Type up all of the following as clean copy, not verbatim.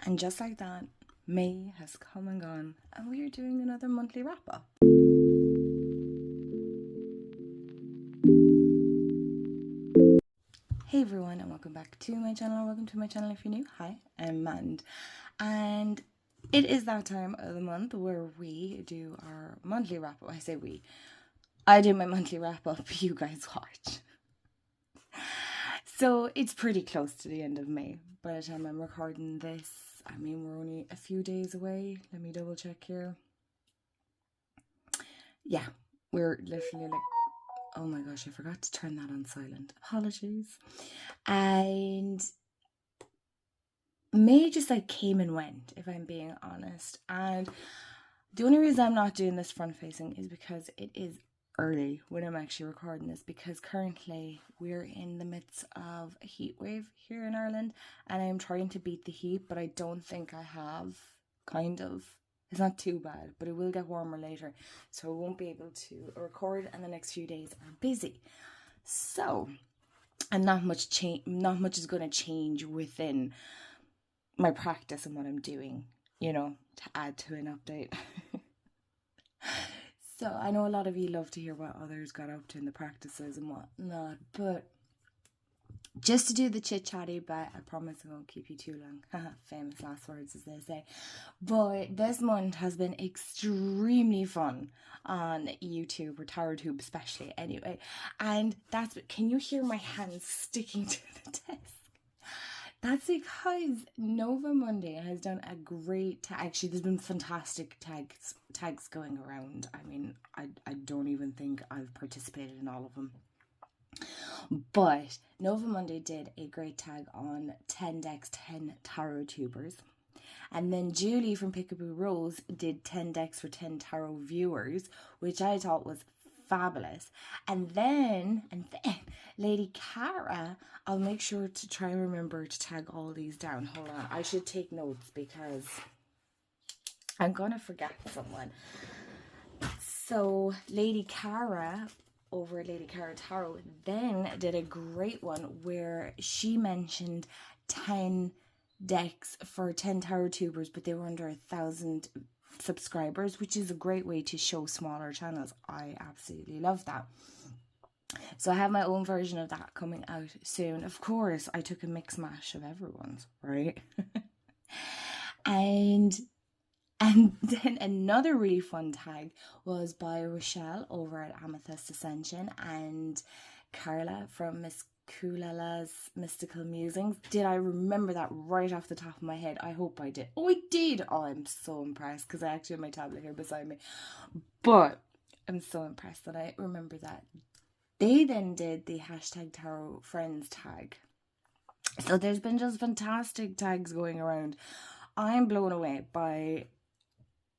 And just like that, May has come and gone, and we are doing another monthly wrap up. Hey everyone, and welcome back to my channel. Welcome to my channel if you're new. Hi, I'm Mand, and it is that time of the month where we do our monthly wrap up. I say we. I do my monthly wrap up, you guys watch. So it's pretty close to the end of May. By the time I'm recording this, I mean, we're only a few days away. Let me double check here. Yeah, we're literally like, oh my gosh, I forgot to turn that on silent. Apologies. And May just like came and went, if I'm being honest. And the only reason I'm not doing this front facing is because it is early when I'm actually recording this, because currently we're in the midst of a heat wave here in Ireland, and I'm trying to beat the heat, but I don't think I have. Kind of. It's not too bad, but it will get warmer later, so I won't be able to record, and the next few days are busy. So, and not much is going to change within my practice and what I'm doing, you know, to add to an update. So I know a lot of you love to hear what others got up to in the practices and whatnot, but just to do the chit-chatty bit, I promise I won't keep you too long. Famous last words, as they say. But this month has been extremely fun on YouTube, or TarotTube especially, anyway. And that's, can you hear my hands sticking to the desk? That's because Nova Monday has done a great actually, there's been fantastic tags going around. I mean, I don't even think I've participated in all of them. But Nova Monday did a great tag on 10 decks, 10 tarot tubers. And then Julie from Pickaboo Rose did 10 decks for 10 tarot viewers, which I thought was fabulous. And then Lady Cara, I'll make sure to try and remember to tag all these down. Hold on, I should take notes because I'm gonna forget someone. So Lady Cara over Lady Cara Tarot then did a great one where she mentioned 10 decks for 10 tarot tubers, but they were under 1,000 subscribers, which is a great way to show smaller channels. I absolutely love that. So I have my own version of that coming out soon. Of course, I took a mix mash of everyone's, right? and then another really fun tag was by Rochelle over at Amethyst Ascension and Carla from Miss Kulala's Mystical Musings. Did I remember that right off the top of my head? I hope I did. Oh, I did! Oh, I'm so impressed because I actually have my tablet here beside me. But I'm so impressed that I remember that. They then did the hashtag Tarot Friends tag. So there's been just fantastic tags going around. I'm blown away by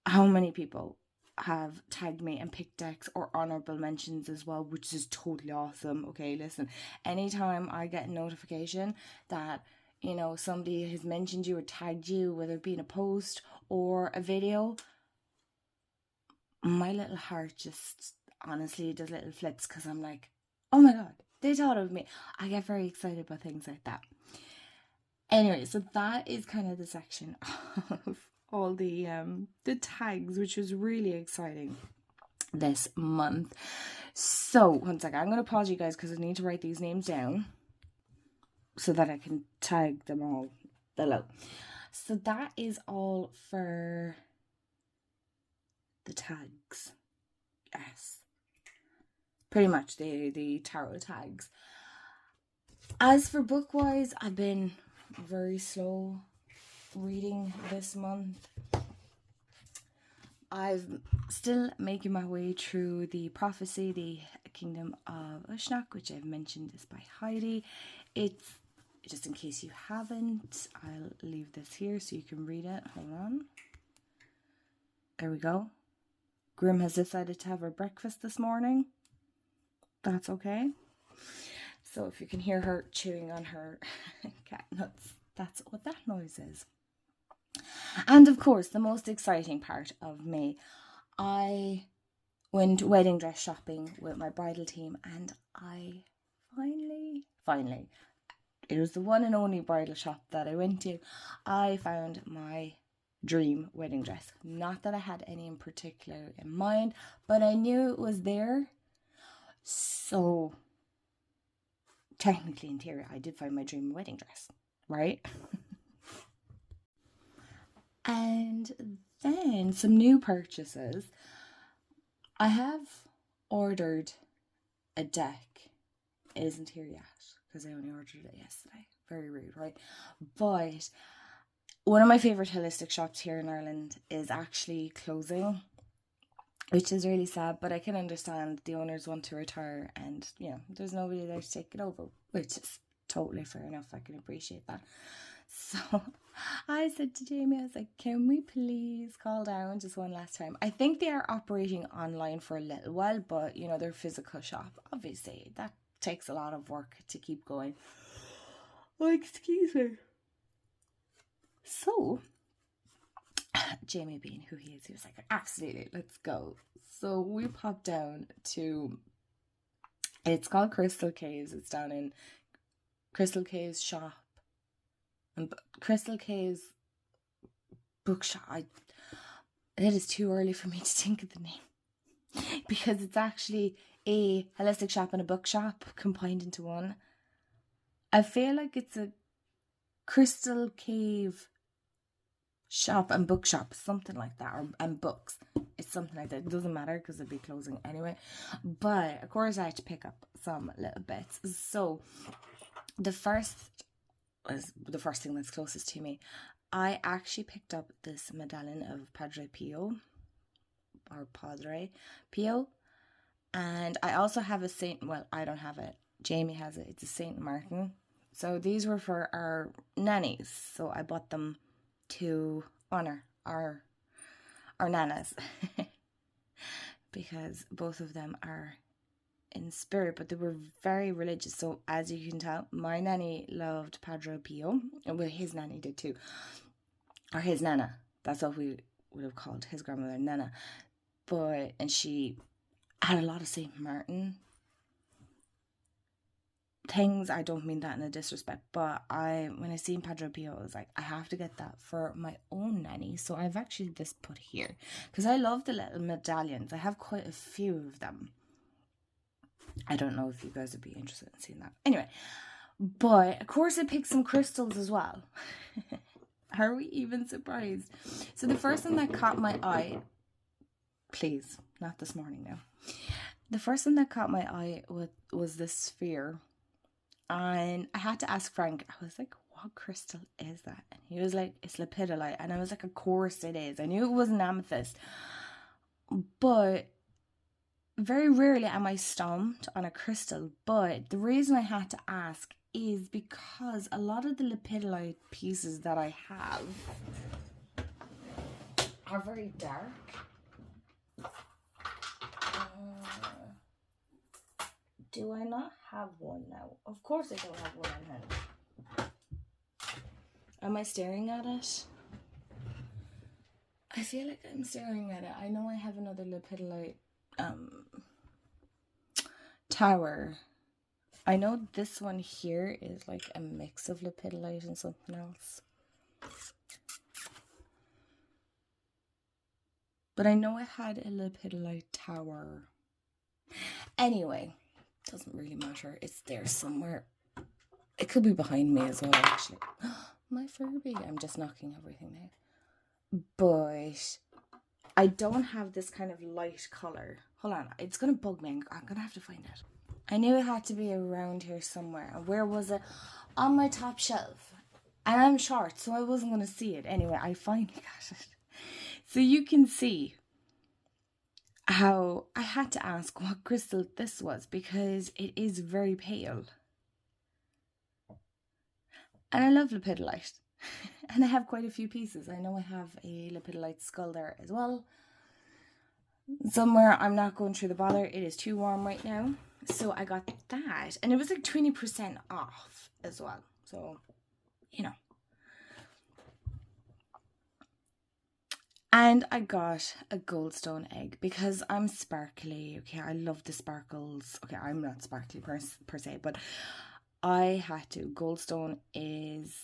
how many people have tagged me and picked decks or honorable mentions as well, which is totally awesome. Okay, listen, anytime I get a notification that, you know, somebody has mentioned you or tagged you, whether it be in a post or a video, my little heart just honestly does little flips, because I'm like, oh my god, they thought of me. I get very excited about things like that. Anyway, so that is kind of the section of all the tags, which was really exciting this month. So one second, I'm going to pause you guys because I need to write these names down so that I can tag them all below. So that is all for the tags. Yes, pretty much the tarot tags. As for book wise, I've been very slow reading this month. I'm still making my way through the Prophecy, the Kingdom of Ushnak, which I've mentioned is by Heidi. It's, just in case you haven't, I'll leave this here so you can read it. Hold on. There we go. Grim has decided to have her breakfast this morning. That's okay. So if you can hear her chewing on her cat nuts, that's what that noise is. And of course, the most exciting part of May, I went wedding dress shopping with my bridal team, and I finally, it was the one and only bridal shop that I went to. I found my dream wedding dress. Not that I had any in particular in mind, but I knew it was there. So technically, in theory, I did find my dream wedding dress, right? And then some new purchases. I have ordered a deck. It isn't here yet because I only ordered it yesterday. Very rude, right? But one of my favourite holistic shops here in Ireland is actually closing, which is really sad, but I can understand the owners want to retire and, there's nobody there to take it over, which is totally fair enough. I can appreciate that. So I said to Jamie, I was like, can we please call down just one last time? I think they are operating online for a little while, but, their physical shop, obviously, that takes a lot of work to keep going. Oh, excuse me. So Jamie being who he is, he was like, absolutely, let's go. So we popped down to, it's called Crystal Caves. It's down in Crystal Caves shop and Crystal Caves bookshop. It is too early for me to think of the name because it's actually a holistic shop and a bookshop combined into one. I feel like it's a Crystal Cave shop and bookshop, something like that, and books. It's something like that. It doesn't matter because it'd be closing anyway. But of course, I had to pick up some little bits. So the first thing that's closest to me. I actually picked up this medallion of Padre Pio, and I also have a Saint. Well, I don't have it. Jamie has it. It's a Saint Martin. So these were for our nannies. So I bought them to honor our nanas because both of them are in spirit, but they were very religious. So as you can tell, my nanny loved Padre Pio, and well, his nanny did too, or his nana. That's what we would have called his grandmother, Nana. And she had a lot of Saint Martin things. I don't mean that in a disrespect, but when I seen Padre Pio, I was like, I have to get that for my own nanny. So I've actually this put here because I love the little medallions. I have quite a few of them. I don't know if you guys would be interested in seeing that. Anyway, but of course I picked some crystals as well. Are we even surprised? So the first thing that caught my eye, please, not this morning now. The first thing that caught my eye was this sphere. And I had to ask Frank, I was like, what crystal is that? And he was like, it's lepidolite. And I was like, of course it is. I knew it wasn't amethyst. But very rarely am I stumped on a crystal. But the reason I had to ask is because a lot of the lepidolite pieces that I have are very dark. Do I not have one now? Of course I don't have one on hand. Am I staring at it? I feel like I'm staring at it. I know I have another lepidolite tower. I know this one here is like a mix of lepidolite and something else. But I know I had a lepidolite tower. Anyway, doesn't really matter. It's there somewhere. It could be behind me as well, actually. My Furby. I'm just knocking everything now. But I don't have this kind of light colour. Hold on. It's going to bug me. I'm going to have to find it. I knew it had to be around here somewhere. Where was it? On my top shelf. And I'm short, so I wasn't going to see it. Anyway, I finally got it. So you can see how I had to ask what crystal this was because it is very pale. And I love lepidolite. And I have quite a few pieces. I know I have a lepidolite skull there as well. Somewhere, I'm not going through the bother. It is too warm right now. So I got that. And it was like 20% off as well. So, you know. And I got a goldstone egg because I'm sparkly. Okay, I love the sparkles. Okay, I'm not sparkly per se, but I had to. Goldstone is,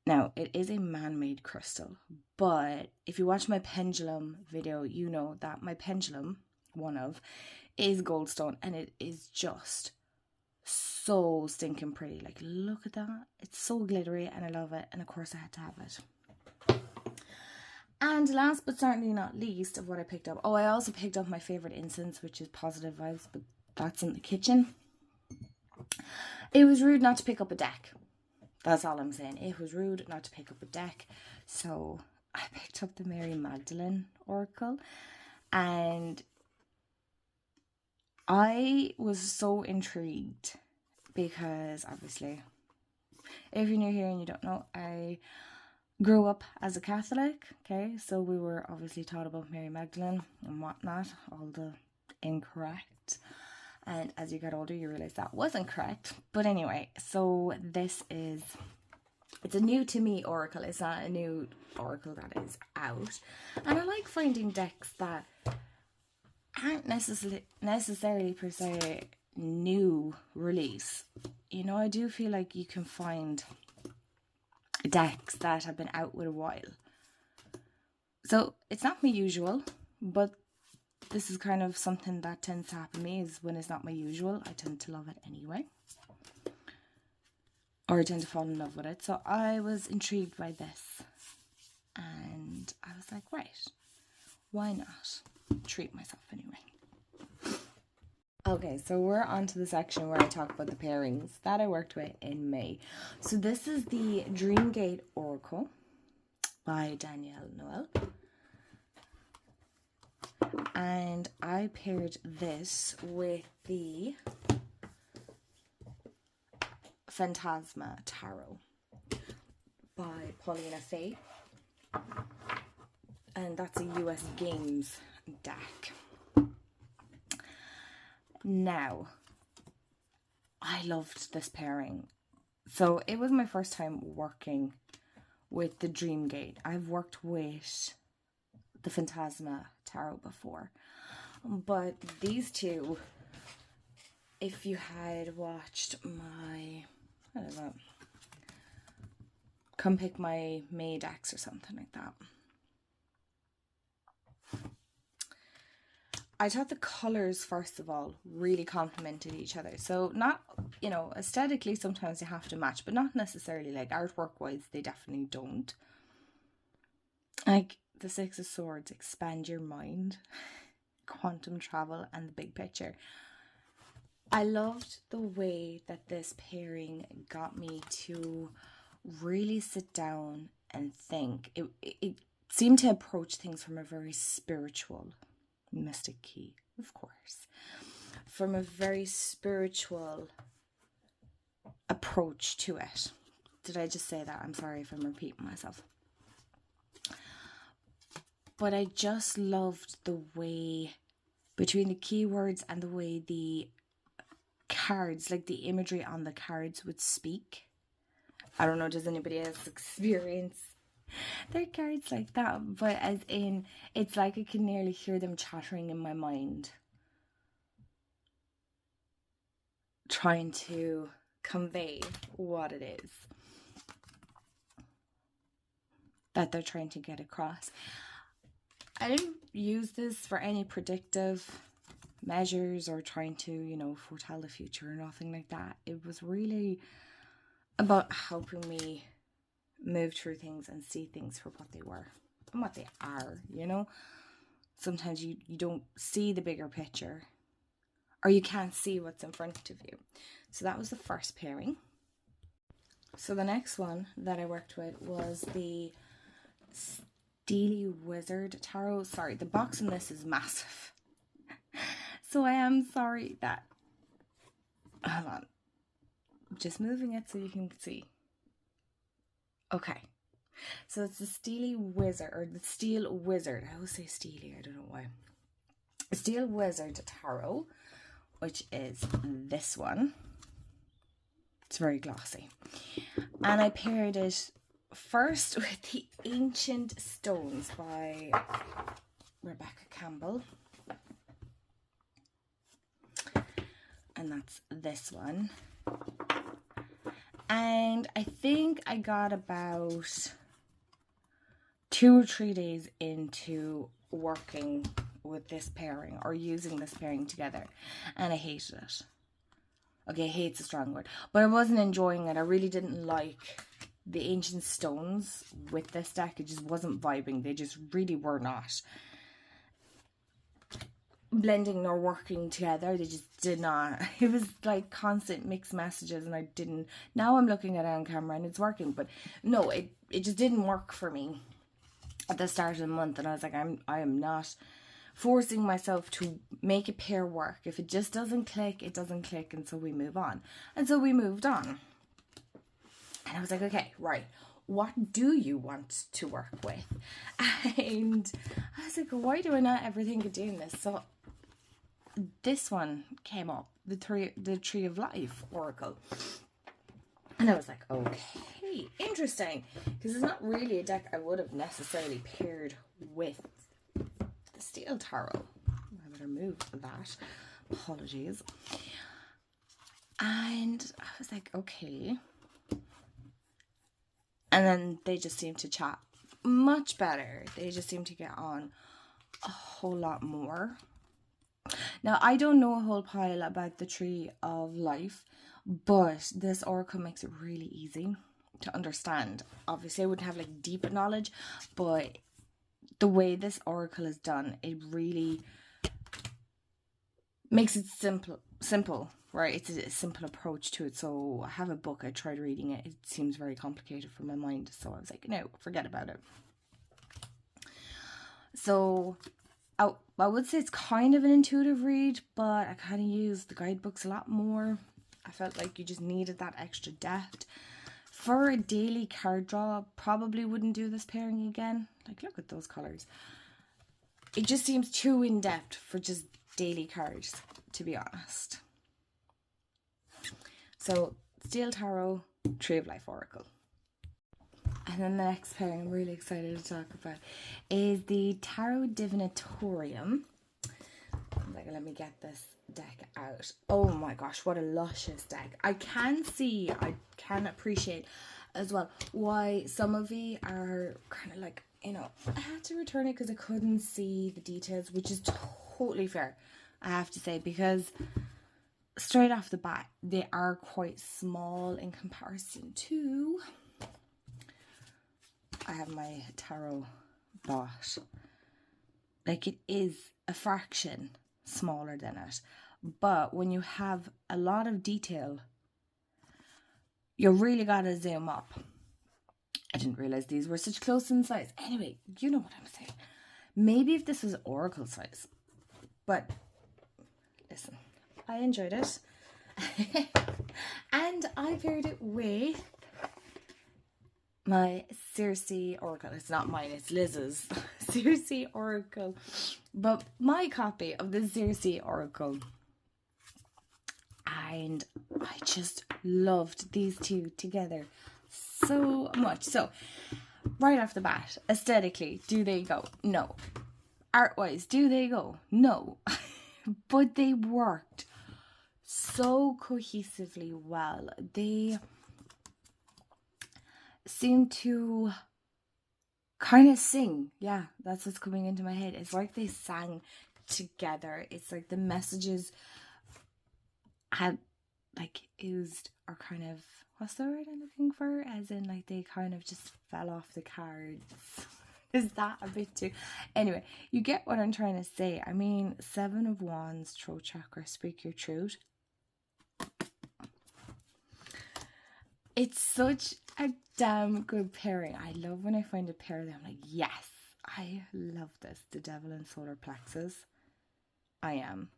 now it is a man-made crystal, but if you watch my pendulum video, you know that my pendulum, one of, is goldstone, and it is just so stinking pretty. Like, look at that. It's so glittery and I love it, and of course I had to have it. And last but certainly not least of what I picked up, I also picked up my favorite incense, which is Positive Vibes, but that's in the kitchen. It was rude not to pick up a deck. That's all I'm saying. It was rude not to pick up a deck. So I picked up the Mary Magdalene Oracle, and I was so intrigued because obviously, if you're new here and you don't know, I grew up as a Catholic, okay? So we were obviously taught about Mary Magdalene and whatnot, all the incorrect. And as you get older, you realize that wasn't correct. But anyway, so this is, it's a new to me oracle. It's not a new oracle that is out. And I like finding decks that aren't necessarily per se new release. You know, I do feel like you can find decks that have been out with a while. So it's not my usual, but this is kind of something that tends to happen to me, is when it's not my usual, I tend to love it anyway. Or I tend to fall in love with it. So I was intrigued by this. And I was like, right, why not treat myself anyway? Okay, so we're on to the section where I talk about the pairings that I worked with in May. So this is the Dreamgate Oracle by Danielle Noel. And I paired this with the Phantasma Tarot by Paulina Faye. And that's a US Games deck. Now, I loved this pairing. So it was my first time working with the Dreamgate. I've worked with the Phantasma Tarot before, but these two, if you had watched my, I don't know, Come Pick My May decks or something like that, I thought the colours, first of all, really complemented each other. So not, you know, aesthetically sometimes they have to match, but not necessarily, like artwork-wise, they definitely don't. Like the Six of Swords, expand your mind, quantum travel, and the big picture. I loved the way that this pairing got me to really sit down and think. It seemed to approach things from a very spiritual, mystic key, of course, from a very spiritual approach to it. Did I just say that? I'm sorry if I'm repeating myself. But I just loved the way, between the keywords and the way the cards, like the imagery on the cards would speak. I don't know, does anybody else experience their cards like that? But as in, it's like I can nearly hear them chattering in my mind, trying to convey what it is that they're trying to get across. I didn't use this for any predictive measures or trying to, you know, foretell the future or nothing like that. It was really about helping me move through things and see things for what they were and what they are, you know. Sometimes you don't see the bigger picture, or you can't see what's in front of you. So that was the first pairing. So the next one that I worked with was the Steely Wizard Tarot. Sorry, the box in this is massive. So I am sorry that, hold on, just moving it so you can see. Okay, so it's the Steely Wizard, or the Steel Wizard. I always say Steely, I don't know why. Steel Wizard Tarot, which is this one. It's very glossy. And I paired it first with the Ancient Stones by Rebecca Campbell. And that's this one. And I think I got about 2 or 3 days into working with this pairing or using this pairing together, and I hated it. Okay, hate's a strong word, but I wasn't enjoying it. I really didn't like the ancient stones with this deck. It just wasn't vibing. They just really were not blending nor working together. They just did not. It was like constant mixed messages, and I didn't. Now I'm looking at it on camera and it's working, but no, it just didn't work for me at the start of the month. And I was like, I am not forcing myself to make a pair work. If it just doesn't click, it doesn't click, and so we move on. And so we moved on. And I was like, okay, right, what do you want to work with? And I was like, why do I not ever think of doing this? So this one came up, the Tree of Life Oracle. And I was like, okay, interesting. Because it's not really a deck I would have necessarily paired with the Steel Tarot. I better move that. Apologies. And I was like, okay. And then they just seemed to chat much better. They just seemed to get on a whole lot more. Now, I don't know a whole pile about the Tree of Life, but this oracle makes it really easy to understand. Obviously, I wouldn't have like deep knowledge, but the way this oracle is done, it really makes it simple, right? It's a simple approach to it. So I have a book, I tried reading it. It seems very complicated for my mind. So I was like, no, forget about it. So I would say it's kind of an intuitive read, but I kind of used the guidebooks a lot more. I felt like you just needed that extra depth. For a daily card draw, probably wouldn't do this pairing again. Like, look at those colours. It just seems too in-depth for just daily cards, to be honest. So, Steel Tarot, Tree of Life Oracle. And then the next pairing I'm really excited to talk about is the Tarot Divinatorium. Like, let me get this deck out. Oh my gosh, what a luscious deck. I can appreciate as well why some of you are kind of like, you know, I had to return it because I couldn't see the details, which is totally fair, I have to say, because straight off the bat, they are quite small in comparison to... I have my tarot bot. Like, it is a fraction smaller than it. But when you have a lot of detail, you really gotta zoom up. I didn't realize these were such close in size. Anyway, you know what I'm saying. Maybe if this was oracle size. But, listen, I enjoyed it. And I paired it with my Circe Oracle. It's not mine, it's Liz's Circe Oracle. But my copy of the Circe Oracle. And I just loved these two together so much. So, right off the bat, aesthetically, do they go? No. Art-wise, do they go? No. But they worked so cohesively well. They seem to kind of sing. Yeah, that's what's coming into my head. It's like they sang together. It's like the messages had like oozed, or kind of, what's the word I'm looking for? As in, like, they kind of just fell off the cards. Is that a bit too... Anyway, you get what I'm trying to say. I mean, 7 of Wands, throat chakra, speak your truth. It's such a damn good pairing. I love when I find a pair that I'm like, yes, I love this. The Devil and Solar Plexus. I am.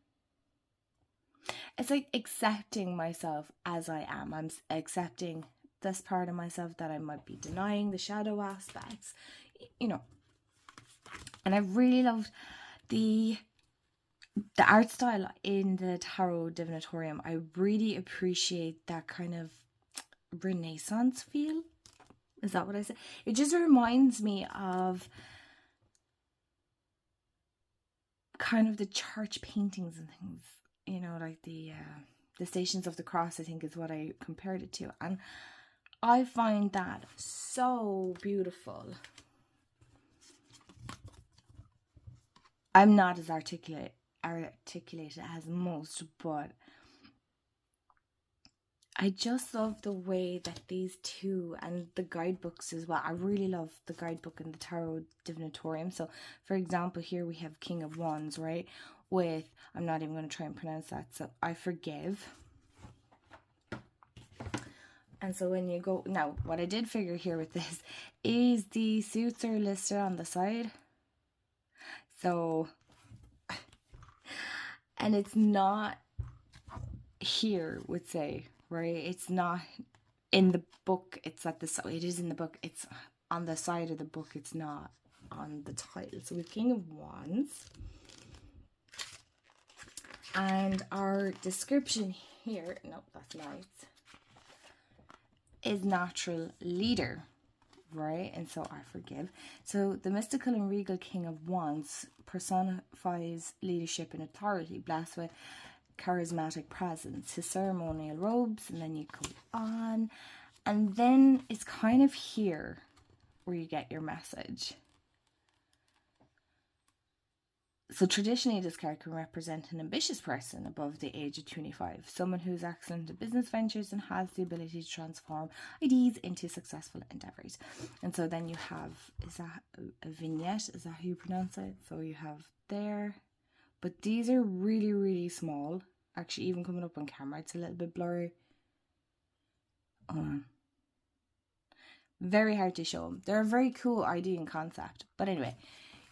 It's like accepting myself as I am. I'm accepting this part of myself that I might be denying, the shadow aspects, you know. And I really loved the art style in the Tarot Divinatorium. I really appreciate that kind of Renaissance feel. Is that what I said? It just reminds me of kind of the church paintings and things, you know, like the Stations of the Cross, I think is what I compared it to. And I find that so beautiful. I'm not as articulate as most, but I just love the way that these two, and the guidebooks as well. I really love the guidebook and the Tarot Divinatorium. So, for example, here we have King of Wands, right? With, I'm not even going to try and pronounce that, so I forgive. And so when you go, now what I did figure here with this is the suits are listed on the side. So, and it's not here, would say, right? It's not in the book, it's at the side. It is in the book, it's on the side of the book, it's not on the title. So with King of Wands, and our description here, no, that's nice, is natural leader, right? And so I forgive. So the mystical and regal King of Wands personifies leadership and authority, blessed with charismatic presence, his ceremonial robes, and then you go on, and then it's kind of here where you get your message. So traditionally, this card can represent an ambitious person above the age of 25, someone who's excellent at business ventures and has the ability to transform ideas into successful endeavors. And so then you have, is that a vignette? Is that how you pronounce it? So you have there, but these are really, really small. Actually, even coming up on camera, it's a little bit blurry. Hold on. Very hard to show them. They're a very cool idea and concept. But anyway,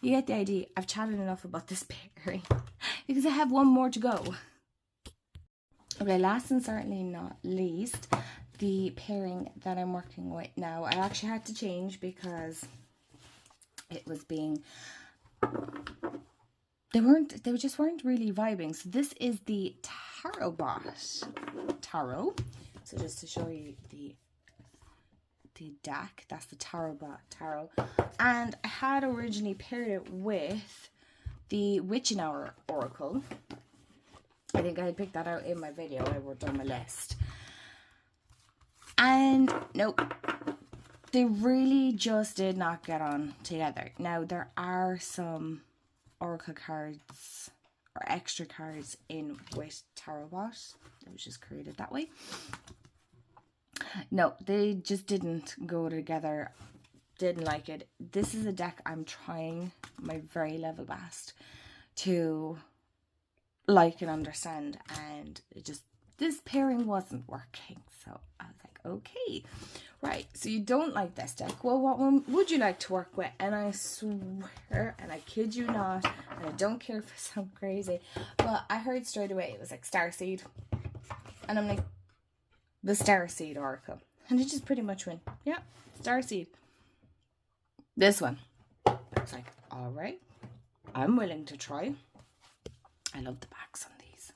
you get the idea. I've chatted enough about this pairing because I have one more to go. Okay, last and certainly not least, the pairing that I'm working with now. I actually had to change because it was being... They just weren't really vibing. So this is the Tarot Bot Tarot. So just to show you the deck, that's the Tarot Bot Tarot. And I had originally paired it with the Witching Hour Oracle. I think I had picked that out in my video. I worked on my list. And nope, they really just did not get on together. Now there are some oracle cards or extra cards in with Tarot Bot. It was just created that way. No, they just didn't go together. Didn't like it. This is a deck I'm trying my very level best to like and understand, and it just, this pairing wasn't working. So I was like, okay, right, so you don't like this deck. Well, what one would you like to work with? And I swear, and I kid you not, and I don't care if I sound crazy, but I heard straight away it was like Starseed. And I'm like, the Starseed Oracle. And it just pretty much went, yeah, Starseed. This one. I was like, alright, I'm willing to try. I love the backs on these.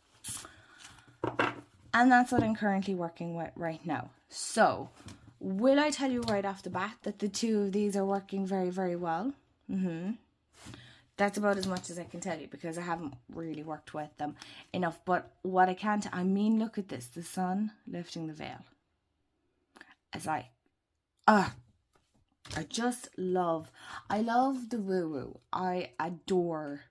And that's what I'm currently working with right now. So, will I tell you right off the bat that the two of these are working very, very well? That's about as much as I can tell you because I haven't really worked with them enough. But what I can I mean, look at this. The sun lifting the veil. As I just love, I love the woo-woo. I adore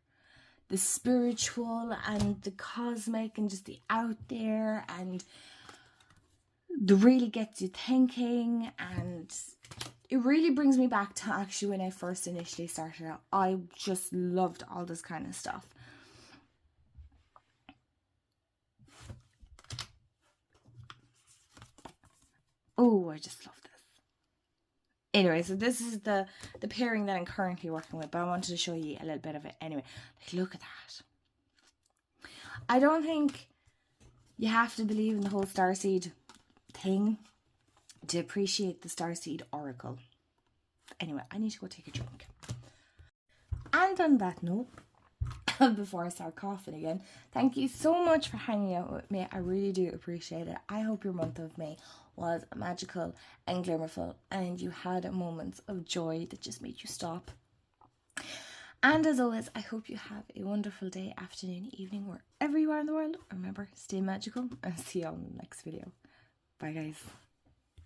the spiritual and the cosmic and just the out there, and the really gets you thinking, and it really brings me back to actually when I first initially started out. I just loved all this kind of stuff. Oh, I just love this. Anyway, so this is the pairing that I'm currently working with, but I wanted to show you a little bit of it anyway. Like, look at that. I don't think you have to believe in the whole Starseed thing to appreciate the Starseed Oracle. Anyway, I need to go take a drink. And on that note, before I start coughing again, thank you so much for hanging out with me. I really do appreciate it. I hope your month of May was magical and glimmerful, and you had moments of joy that just made you stop. And as always, I hope you have a wonderful day, afternoon, evening, wherever you are in the world. Remember, stay magical, and see you on the next video. Bye, guys.